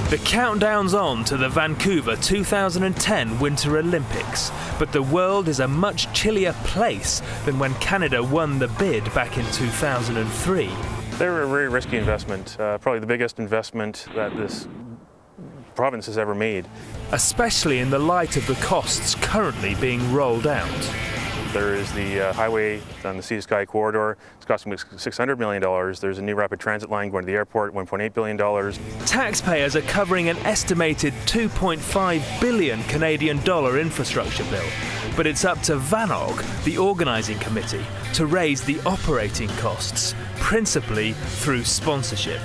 The countdown's on to the Vancouver 2010 Winter Olympics, but the world is a much chillier place than when Canada won the bid back in 2003. They were a very risky investment, probably the biggest investment that this province has ever made. Especially in the light of the costs currently being rolled out. There is the highway on the Sea to Sky corridor. It's costing $600 million. There's a new rapid transit line going to the airport, $1.8 billion. Taxpayers are covering an estimated $2.5 billion Canadian infrastructure bill. But it's up to VANOG, the organising committee, to raise the operating costs, principally through sponsorship.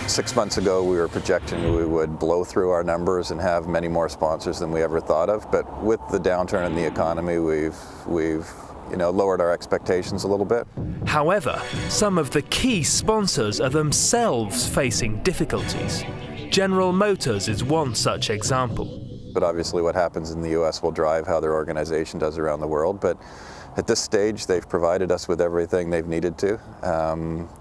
6 months ago, we were projecting we would blow through our numbers and have many more sponsors than we ever thought of. But with the downturn in the economy, we've lowered our expectations a little bit. However, some of the key sponsors are themselves facing difficulties. General Motors is one such example. But obviously, what happens in the U.S. will drive how their organization does around the world. But at this stage, they've provided us with everything they've needed to,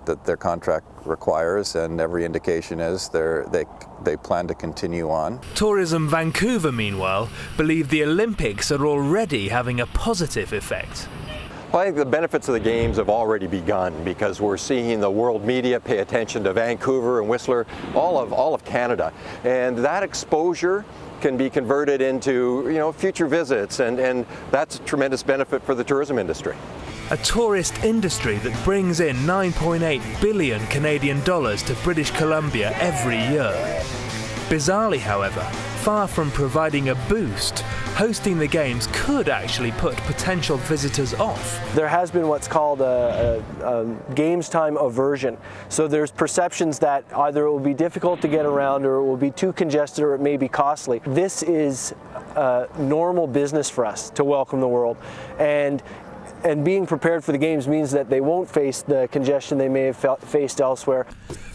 that their contract requires, and every indication is they plan to continue on. Tourism Vancouver, meanwhile, believe the Olympics are already having a positive effect. Well, I think the benefits of the Games have already begun because we're seeing the world media pay attention to Vancouver and Whistler, all of Canada, and that exposure can be converted into future visits, and that's a tremendous benefit for the tourism industry. A tourist industry that brings in $9.8 billion Canadian to British Columbia every year. Bizarrely, however, far from providing a boost, hosting the Games could actually put potential visitors off. There has been what's called a Games time aversion. So there's perceptions that either it will be difficult to get around, or it will be too congested, or it may be costly. This is normal business for us to welcome the world. And being prepared for the Games means that they won't face the congestion they may have faced elsewhere.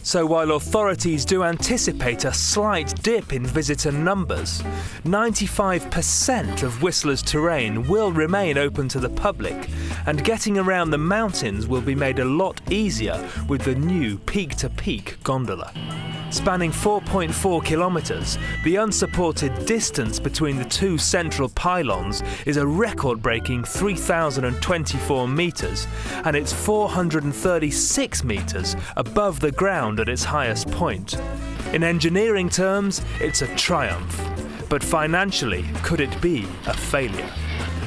So while authorities do anticipate a slight dip in visitor numbers, 95% of Whistler's terrain will remain open to the public, and getting around the mountains will be made a lot easier with the new peak-to-peak gondola. Spanning 4.4 kilometres, the unsupported distance between the two central pylons is a record-breaking 3,024 metres, and it's 436 metres above the ground at its highest point. In engineering terms, it's a triumph. But financially, could it be a failure?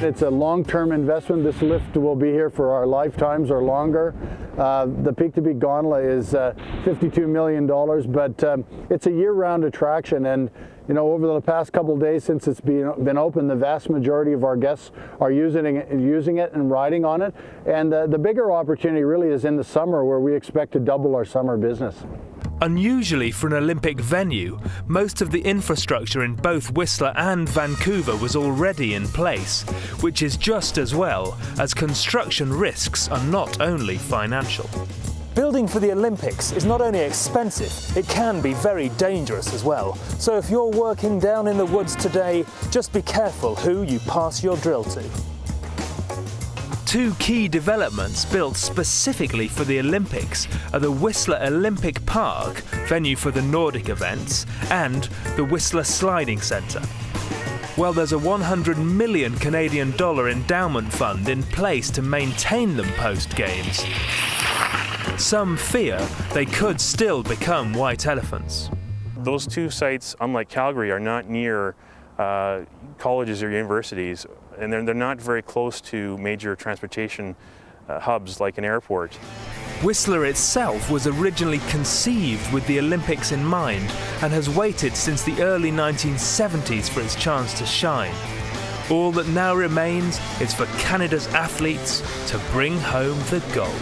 It's a long-term investment. This lift will be here for our lifetimes or longer. The peak-to-peak gondola is $52 million, but it's a year-round attraction. And over the past couple of days since it's been open, the vast majority of our guests are using it and riding on it. And the bigger opportunity really is in the summer, where we expect to double our summer business. Unusually for an Olympic venue, most of the infrastructure in both Whistler and Vancouver was already in place, which is just as well, as construction risks are not only financial. Building for the Olympics is not only expensive, it can be very dangerous as well. So if you're working down in the woods today, just be careful who you pass your drill to. Two key developments built specifically for the Olympics are the Whistler Olympic Park, venue for the Nordic events, and the Whistler Sliding Centre. Well, there's a $100 million Canadian endowment fund in place to maintain them post-Games. Some fear they could still become white elephants. Those two sites, unlike Calgary, are not near colleges or universities, and they're not very close to major transportation hubs like an airport. Whistler itself was originally conceived with the Olympics in mind and has waited since the early 1970s for its chance to shine. All that now remains is for Canada's athletes to bring home the gold.